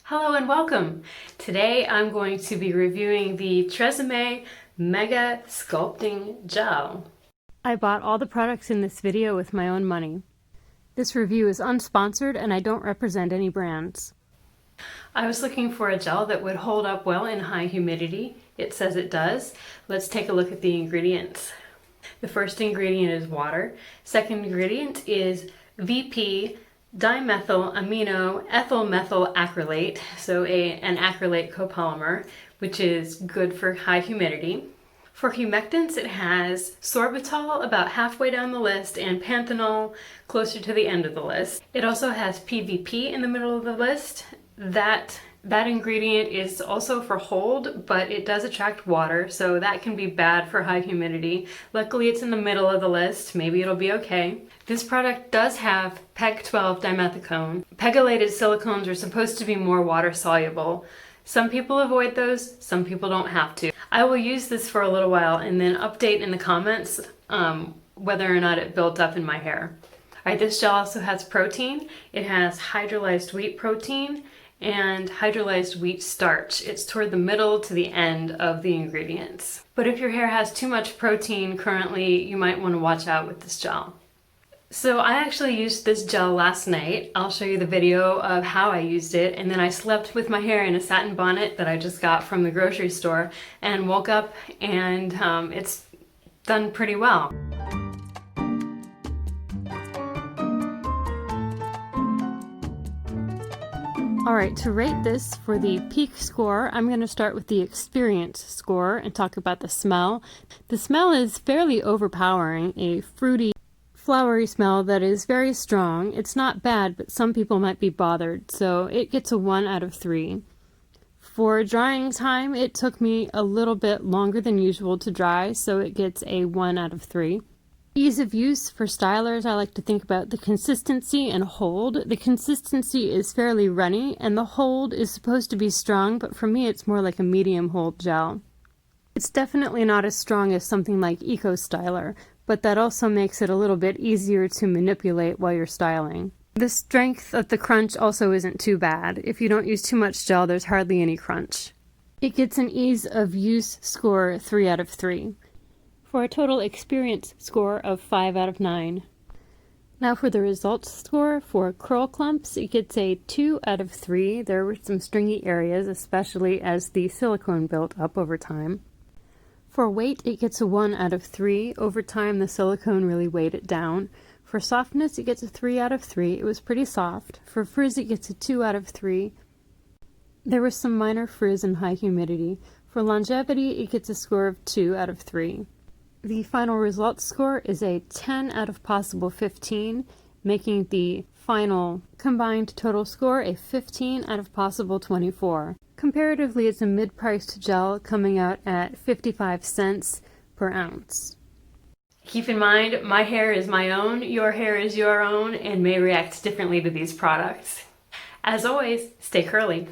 Hello and welcome! Today I'm going to be reviewing the Tresemme Mega Sculpting Gel. I bought all the products in this video with my own money. This review is unsponsored and I don't represent any brands. I was looking for a gel that would hold up well in high humidity. It says it does. Let's take a look at the ingredients. The first ingredient is water. Second ingredient is VP dimethyl amino ethyl methyl acrylate, so an acrylate copolymer, which is good for high humidity. For humectants, it has sorbitol about halfway down the list and panthenol closer to the end of the list. It also has PVP in the middle of the list. That ingredient is also for hold, but it does attract water, so that can be bad for high humidity. Luckily, it's in the middle of the list. Maybe it'll be okay. This product does have PEG 12 dimethicone. Pegylated silicones are supposed to be more water soluble. Some people avoid those, some people don't have to. I will use this for a little while and then update in the comments whether or not it built up in my hair. Alright, this gel also has protein. It has hydrolyzed wheat protein and hydrolyzed wheat starch. It's toward the middle to the end of the ingredients. But if your hair has too much protein currently, you might want to watch out with this gel. So I actually used this gel last night. I'll show you the video of how I used it, and then I slept with my hair in a satin bonnet that I just got from the grocery store and woke up and it's done pretty well. Alright, to rate this for the peak score, I'm going to start with the experience score and talk about the smell. The smell is fairly overpowering, a fruity, flowery smell that is very strong. It's not bad, but some people might be bothered, so it gets a 1 out of 3. For drying time, it took me a little bit longer than usual to dry, so it gets a 1 out of 3. Ease of use for stylers, I like to think about the consistency and hold. The consistency is fairly runny, and the hold is supposed to be strong, but for me it's more like a medium hold gel. It's definitely not as strong as something like Eco Styler, but that also makes it a little bit easier to manipulate while you're styling. The strength of the crunch also isn't too bad. If you don't use too much gel, there's hardly any crunch. It gets an ease of use score 3 out of 3. For a total experience score of 5 out of 9. Now for the results score for curl clumps, it gets a 2 out of 3. There were some stringy areas, especially as the silicone built up over time. For weight, it gets a 1 out of 3. Over time, the silicone really weighed it down. For softness, it gets a 3 out of 3. It was pretty soft. For frizz, it gets a 2 out of 3. There was some minor frizz and high humidity. For longevity, it gets a score of 2 out of 3. The final results score is a 10 out of possible 15, making the final combined total score a 15 out of possible 24. Comparatively, it's a mid-priced gel coming out at 55 cents per ounce. Keep in mind, my hair is my own, your hair is your own, and may react differently to these products. As always, stay curly.